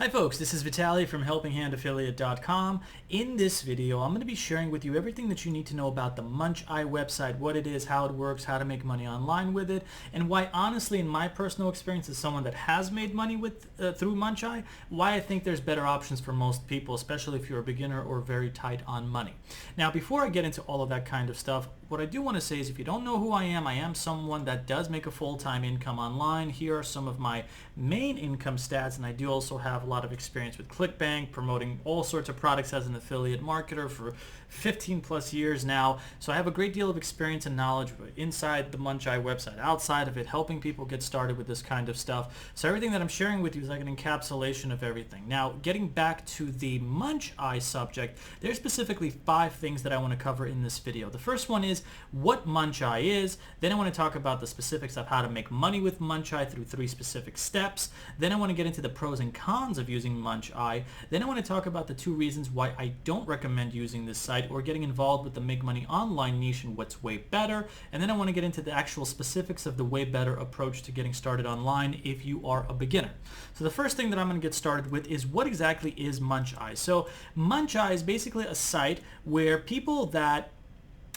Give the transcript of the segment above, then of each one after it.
Hi folks, this is Vitaly from HelpingHandAffiliate.com. In this video, I'm going to be sharing with you everything that you need to know about the Muncheye website, what it is, how it works, how to make money online with it, and why honestly, in my personal experience as someone that has made money through Muncheye, why I think there's better options for most people, especially if you're a beginner or very tight on money. Now, before I get into all of that kind of stuff, what I do want to say is if you don't know who I am someone that does make a full-time income online. Here are some of my main income stats, and I do also have a lot of experience with ClickBank, promoting all sorts of products as an affiliate marketer for 15 plus years now. So I have a great deal of experience and knowledge inside the Muncheye website, outside of it, helping people get started with this kind of stuff. So everything that I'm sharing with you is like an encapsulation of everything. Now, getting back to the Muncheye subject, there's specifically 5 things that I want to cover in this video. The first one is what Muncheye is. Then I want to talk about the specifics of how to make money with Muncheye through 3 specific steps. Then I want to get into the pros and cons of using Muncheye. Then I want to talk about the 2 reasons why I don't recommend using this site or getting involved with the make money online niche and what's way better. And then I want to get into the actual specifics of the way better approach to getting started online if you are a beginner. So the first thing that I'm going to get started with is what exactly is Muncheye. So Muncheye is basically a site where people that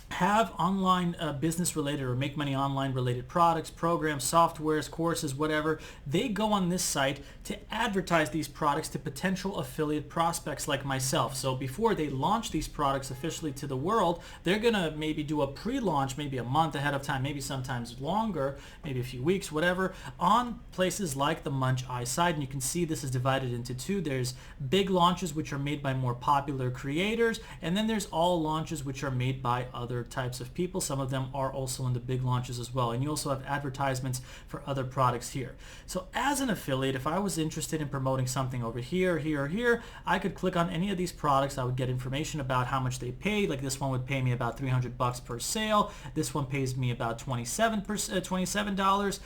have online business related or make money online related products, programs, softwares, courses, whatever, they go on this site to advertise these products to potential affiliate prospects like myself. So before they launch these products officially to the world, they're gonna maybe do a pre-launch maybe a month ahead of time, maybe sometimes longer, maybe a few weeks, whatever, on places like the Muncheye site. And you can see this is divided into 2. There's big launches which are made by more popular creators, and then there's all launches which are made by other types of people. Some of them are also in the big launches as well, and you also have advertisements for other products here. So as an affiliate, if I was interested in promoting something over here, here, or here, I could click on any of these products. I would get information about how much they paid. Like this one would pay me about $300 per sale. This one pays me about $27.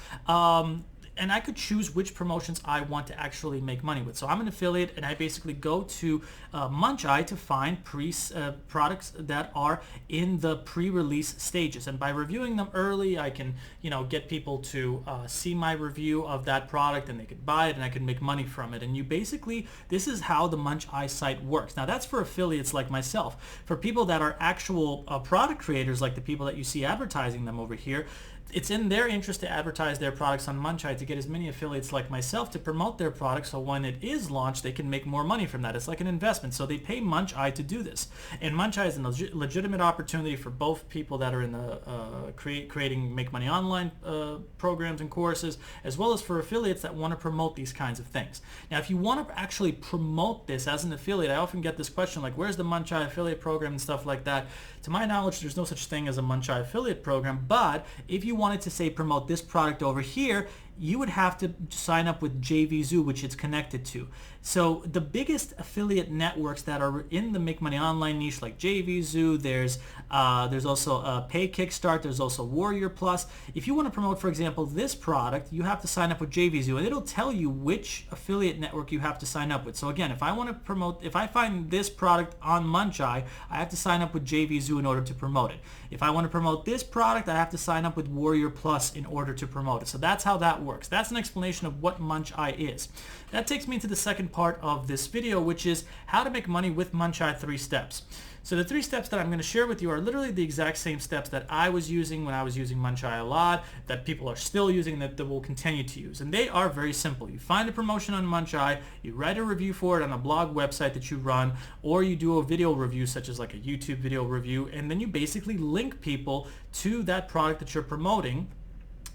And I could choose which promotions I want to actually make money with. So I'm an affiliate, and I basically go to Muncheye to find products that are in the pre-release stages. And by reviewing them early, I can, get people to see my review of that product, and they could buy it, and I can make money from it. And this is how the Muncheye site works. Now that's for affiliates like myself. For people that are actual product creators, like the people that you see advertising them over here, it's in their interest to advertise their products on Muncheye to get as many affiliates like myself to promote their products, so when it is launched, they can make more money from that. It's like an investment. So they pay Muncheye to do this. And Muncheye is a legitimate opportunity for both people that are in the creating make money online programs and courses, as well as for affiliates that want to promote these kinds of things. Now, if you want to actually promote this as an affiliate, I often get this question like, where's the Muncheye affiliate program and stuff like that? To my knowledge, there's no such thing as a Muncheye affiliate program, but if you wanted to say promote this product over here, you would have to sign up with JVZoo, which it's connected to. So the biggest affiliate networks that are in the make money online niche, like JVZoo, there's also Pay Kickstart, there's also Warrior Plus. If you want to promote, for example, this product, you have to sign up with JVZoo, and it'll tell you which affiliate network you have to sign up with. So again, if I find this product on Muncheye, I have to sign up with JVZoo in order to promote it. If I want to promote this product, I have to sign up with Warrior Plus in order to promote it. So that's how that works. That's an explanation of what Muncheye is. That takes me to the second part of this video, which is how to make money with Muncheye 3 steps. So the 3 steps that I'm going to share with you are literally the exact same steps that I was using when I was using Muncheye a lot, that people are still using, that will continue to use. And they are very simple. You find a promotion on Muncheye, you write a review for it on a blog website that you run, or you do a video review such as like a YouTube video review, and then you basically link people to that product that you're promoting.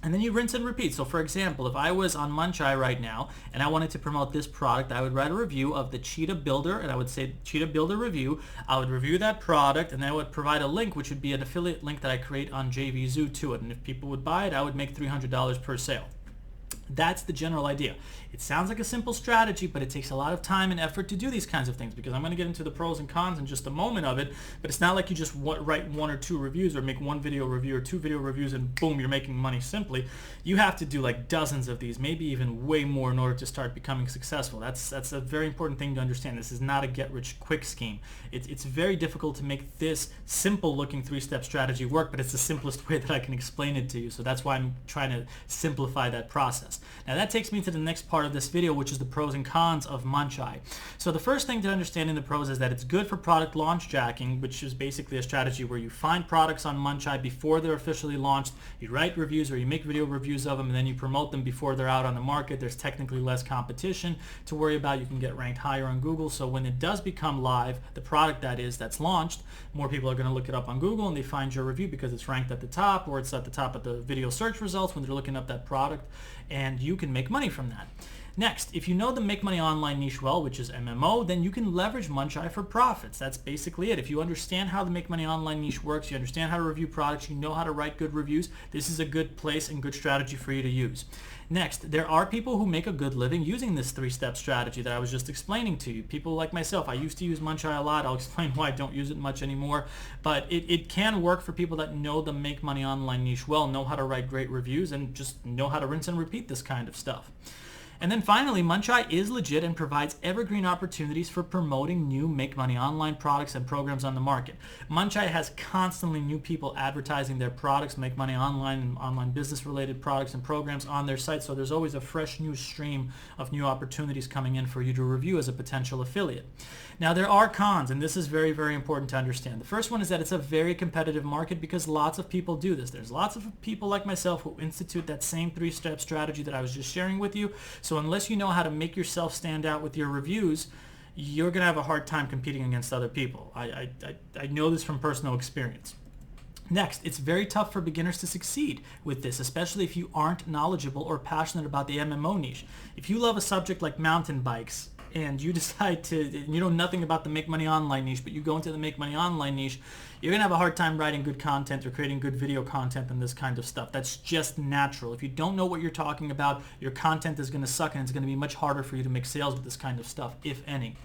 And then you rinse and repeat. So for example, if I was on Muncheye right now and I wanted to promote this product, I would write a review of the Cheetah Builder, and I would say Cheetah Builder review. I would review that product, and then I would provide a link, which would be an affiliate link that I create on JVZoo to it. And if people would buy it, I would make $300 per sale. That's the general idea. It sounds like a simple strategy, but it takes a lot of time and effort to do these kinds of things, because I'm going to get into the pros and cons in just a moment of it, but it's not like you just write 1 or 2 reviews or make 1 video review or 2 video reviews and boom, you're making money simply. You have to do like dozens of these, maybe even way more, in order to start becoming successful. That's a very important thing to understand. This is not a get-rich-quick scheme. It's very difficult to make this simple-looking 3-step strategy work, but it's the simplest way that I can explain it to you, so that's why I'm trying to simplify that process. Now that takes me to the next part of this video, which is the pros and cons of Muncheye. So the first thing to understand in the pros is that it's good for product launch jacking, which is basically a strategy where you find products on Muncheye before they're officially launched, you write reviews or you make video reviews of them, and then you promote them before they're out on the market. There's technically less competition to worry about. You can get ranked higher on Google. So when it does become live, the product that's launched, more people are going to look it up on Google and they find your review because it's ranked at the top, or it's at the top of the video search results when they're looking up that product, and you can make money from that. Next, if you know the make money online niche well, which is MMO, then you can leverage Muncheye for profits. That's basically it. If you understand how the make money online niche works, you understand how to review products, you know how to write good reviews, this is a good place and good strategy for you to use. Next, there are people who make a good living using this three-step strategy that I was just explaining to you. People like myself, I used to use Muncheye a lot. I'll explain why I don't use it much anymore. But it can work for people that know the make money online niche well, know how to write great reviews, and just know how to rinse and repeat this kind of stuff. And then finally, Muncheye is legit and provides evergreen opportunities for promoting new make money online products and programs on the market. Muncheye has constantly new people advertising their products, make money online and online business related products and programs on their site. So there's always a fresh new stream of new opportunities coming in for you to review as a potential affiliate. Now there are cons, and this is very, very important to understand. The first one is that it's a very competitive market because lots of people do this. There's lots of people like myself who institute that same three-step strategy that I was just sharing with you. So unless you know how to make yourself stand out with your reviews, you're going to have a hard time competing against other people. I know this from personal experience. Next, it's very tough for beginners to succeed with this, especially if you aren't knowledgeable or passionate about the MMO niche. If you love a subject like mountain bikes, and you decide to, you know nothing about the make money online niche, but you go into the make money online niche, you're going to have a hard time writing good content or creating good video content and this kind of stuff. That's just natural. If you don't know what you're talking about, your content is going to suck, and it's going to be much harder for you to make sales with this kind of stuff, if any.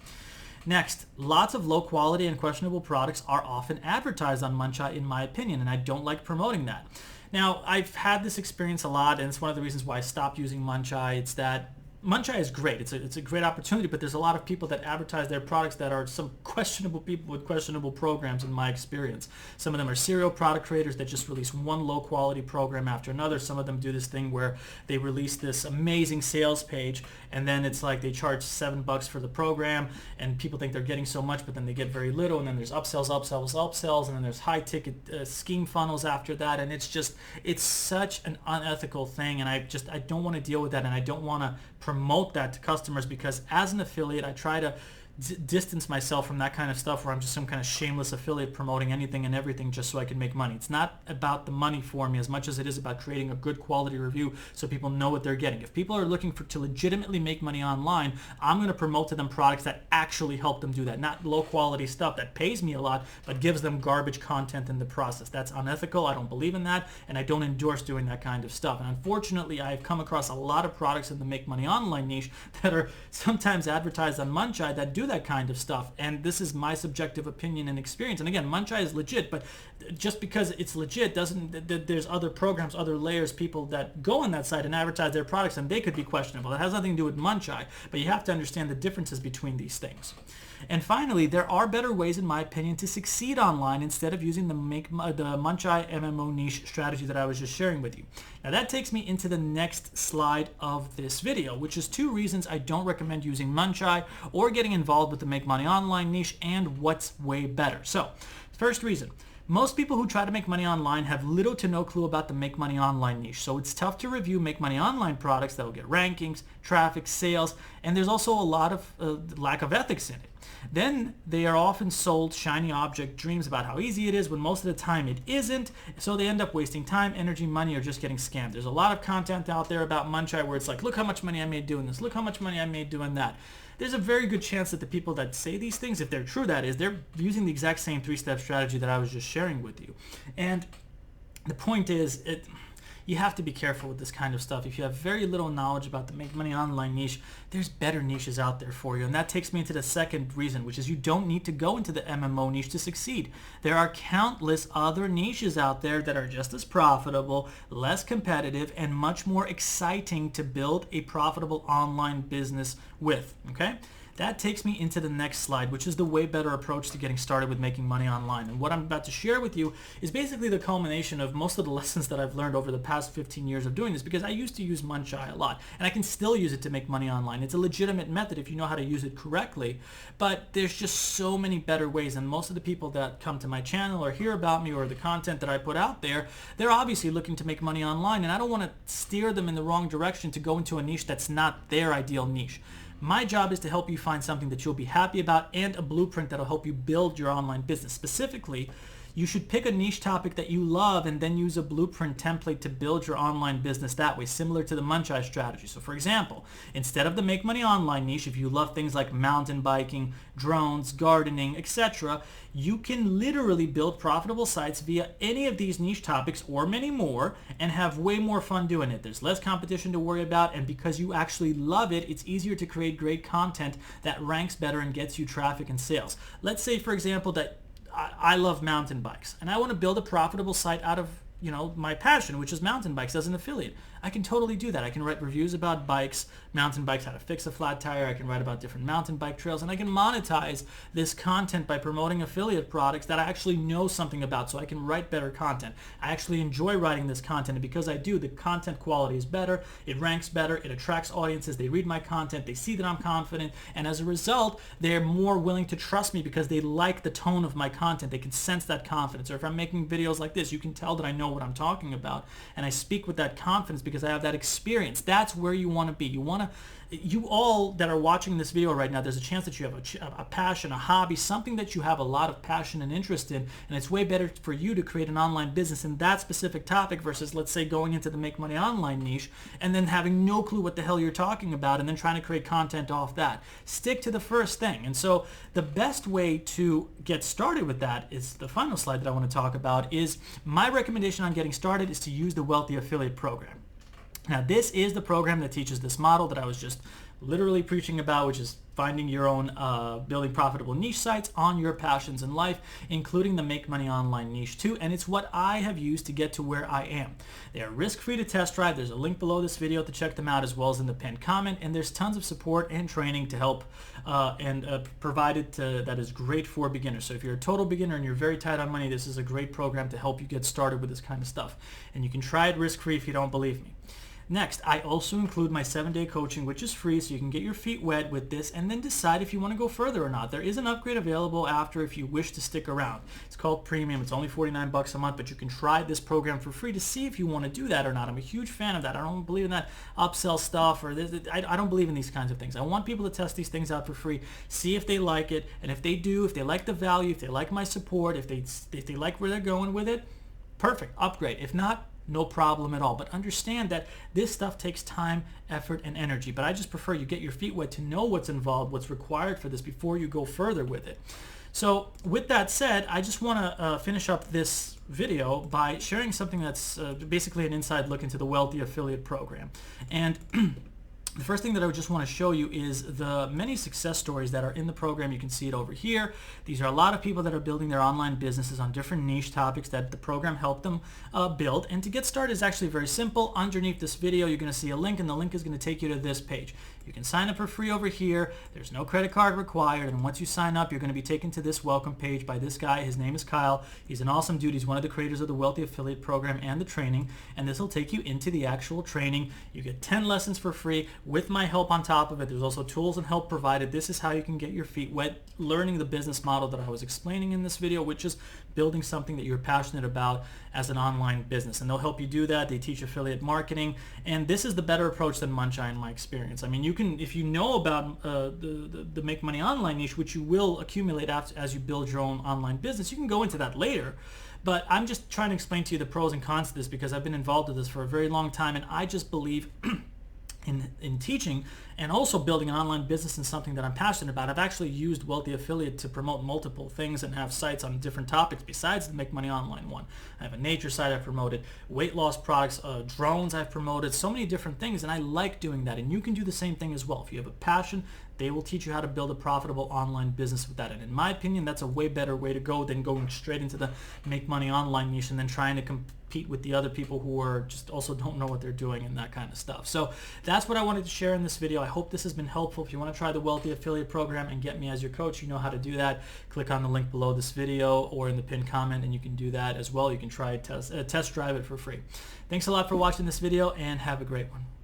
Next, lots of low quality and questionable products are often advertised on Muncheye, in my opinion, and I don't like promoting that. Now, I've had this experience a lot, and it's one of the reasons why I stopped using Muncheye. It's that Muncheye is great. It's a great opportunity, but there's a lot of people that advertise their products that are some questionable people with questionable programs, in my experience. Some of them are serial product creators that just release one low quality program after another. Some of them do this thing where they release this amazing sales page, and then it's like they charge $7 for the program, and people think they're getting so much, but then they get very little, and then there's upsells, upsells, upsells, and then there's high ticket scheme funnels after that, and it's such an unethical thing, and I don't want to deal with that, and I don't want to promote that to customers, because as an affiliate I try to distance myself from that kind of stuff where I'm just some kind of shameless affiliate promoting anything and everything just so I can make money. It's not about the money for me as much as it is about creating a good quality review so people know what they're getting. If people are looking to legitimately make money online, I'm going to promote to them products that actually help them do that, not low quality stuff that pays me a lot but gives them garbage content in the process. That's unethical. I don't believe in that, and I don't endorse doing that kind of stuff. And unfortunately, I've come across a lot of products in the make money online niche that are sometimes advertised on Muncheye that do that kind of stuff, and this is my subjective opinion and experience. And again, Muncheye is legit, but just because it's legit doesn't, there's other programs, other layers, people that go on that site and advertise their products, and they could be questionable. It has nothing to do with Muncheye, but you have to understand the differences between these things. And finally, there are better ways, in my opinion, to succeed online instead of using the Muncheye MMO niche strategy that I was just sharing with you. Now that takes me into the next slide of this video, which is 2 reasons I don't recommend using Muncheye or getting involved with the make money online niche, and what's way better. So, first reason. Most people who try to make money online have little to no clue about the make money online niche, so it's tough to review make money online products that will get rankings, traffic, sales, and there's also a lot of lack of ethics in it. Then they are often sold shiny object dreams about how easy it is, when most of the time it isn't, so they end up wasting time, energy, money, or just getting scammed. There's a lot of content out there about Muncheye where it's like, look how much money I made doing this, look how much money I made doing that. There's a very good chance that the people that say these things, if they're true that is, they're using the exact same 3-step strategy that I was just sharing with you. And the point is, you have to be careful with this kind of stuff. If you have very little knowledge about the make money online niche, there's better niches out there for you. And that takes me into the second reason, which is you don't need to go into the MMO niche to succeed. There are countless other niches out there that are just as profitable, less competitive, and much more exciting to build a profitable online business with, okay? that takes me into the next slide, which is the way better approach to getting started with making money online. And what I'm about to share with you is basically the culmination of most of the lessons that I've learned over the past 15 years of doing this, because I used to use Muncheye a lot, and I can still use it to make money online. It's a legitimate method if you know how to use it correctly, but there's just so many better ways, and most of the people that come to my channel or hear about me or the content that I put out there, they're obviously looking to make money online, and I don't want to steer them in the wrong direction to go into a niche that's not their ideal niche. My job is to help you find something that you'll be happy about and a blueprint that'll help you build your online business. Specifically, you should pick a niche topic that you love and then use a blueprint template to build your online business that way, similar to the Muncheye strategy. So for example, instead of the make money online niche, if you love things like mountain biking, drones, gardening, etc., you can literally build profitable sites via any of these niche topics or many more and have way more fun doing it. There's less competition to worry about, and because you actually love it, it's easier to create great content that ranks better and gets you traffic and sales. Let's say, for example, that I love mountain bikes and I want to build a profitable site out of my passion, which is mountain bikes, as an affiliate. I can totally do that. I can write reviews about bikes, mountain bikes, how to fix a flat tire. I can write about different mountain bike trails, and I can monetize this content by promoting affiliate products that I actually know something about, so I can write better content. I actually enjoy writing this content, and because I do, the content quality is better, it ranks better, it attracts audiences, they read my content, they see that I'm confident, and as a result, they're more willing to trust me because they like the tone of my content. They can sense that confidence. Or if I'm making videos like this, you can tell that I know what I'm talking about, and I speak with that confidence because I have that experience. That's where you want to be. You all that are watching this video right now, there's a chance that you have a passion, a hobby, something that you have a lot of passion and interest in, and it's way better for you to create an online business in that specific topic versus, let's say, going into the make money online niche and then having no clue what the hell you're talking about and then trying to create content off that. Stick to the first thing. And so the best way to get started with that is the final slide that I want to talk about. Is my recommendation on getting started is to use the Wealthy Affiliate Program. Now, this is the program that teaches this model that I was just literally preaching about, which is finding your own building profitable niche sites on your passions in life, including the make money online niche too, and it's what I have used to get to where I am. They are risk-free to test drive. There's a link below this video to check them out, as well as in the pinned comment, and there's tons of support and training to help provided that is great for beginners. So if you're a total beginner and you're very tight on money, this is a great program to help you get started with this kind of stuff, and you can try it risk-free if you don't believe me. Next, I also include my 7-day coaching, which is free, so you can get your feet wet with this and then decide if you want to go further or not. There is an upgrade available after if you wish to stick around. It's called Premium. It's only $49 a month, but you can try this program for free to see if you want to do that or not. I'm a huge fan of that. I don't believe in that upsell stuff, or I don't believe in these kinds of things. I want people to test these things out for free, see if they like it, and if they do, if they like the value, if they like my support, if they like where they're going with it, perfect, upgrade. If not, no problem at all. But understand that this stuff takes time, effort, and energy. But I just prefer you get your feet wet to know what's involved, what's required for this before you go further with it. So with that said, I just want to finish up this video by sharing something that's basically an inside look into the Wealthy Affiliate Program. And the first thing that I just want to show you is the many success stories that are in the program. You can see it over here. These are a lot of people that are building their online businesses on different niche topics that the program helped them build. And to get started is actually very simple. Underneath this video, you're going to see a link, and the link is going to take you to this page. You can sign up for free over here. There's no credit card required, and once you sign up, you're going to be taken to this welcome page by this guy. His name is Kyle. He's an awesome dude. He's one of the creators of the Wealthy Affiliate Program and the training, and this will take you into the actual training. You get 10 lessons for free with my help on top of it. There's also tools and help provided. This is how you can get your feet wet, learning the business model that I was explaining in this video, which is building something that you're passionate about as an online business, and they'll help you do that. They teach affiliate marketing, and this is the better approach than Muncheye in my experience. I mean, you can, if you know about the make money online niche, which you will accumulate as you build your own online business, you can go into that later. But I'm just trying to explain to you the pros and cons of this because I've been involved with this for a very long time, and I just believe in teaching and also building an online business in something that I'm passionate about. I've actually used Wealthy Affiliate to promote multiple things and have sites on different topics besides the Make Money Online one. I have a nature site I've promoted, weight loss products, drones I've promoted, so many different things, and I like doing that. And you can do the same thing as well. If you have a passion, they will teach you how to build a profitable online business with that. And in my opinion, that's a way better way to go than going straight into the Make Money Online niche and then trying to compete with the other people who are just also don't know what they're doing and that kind of stuff. So that's what I wanted to share in this video. I hope this has been helpful. If you want to try the Wealthy Affiliate Program and get me as your coach, you know how to do that. Click on the link below this video or in the pinned comment, and you can do that as well. You can try test drive it for free. Thanks a lot for watching this video, and have a great one.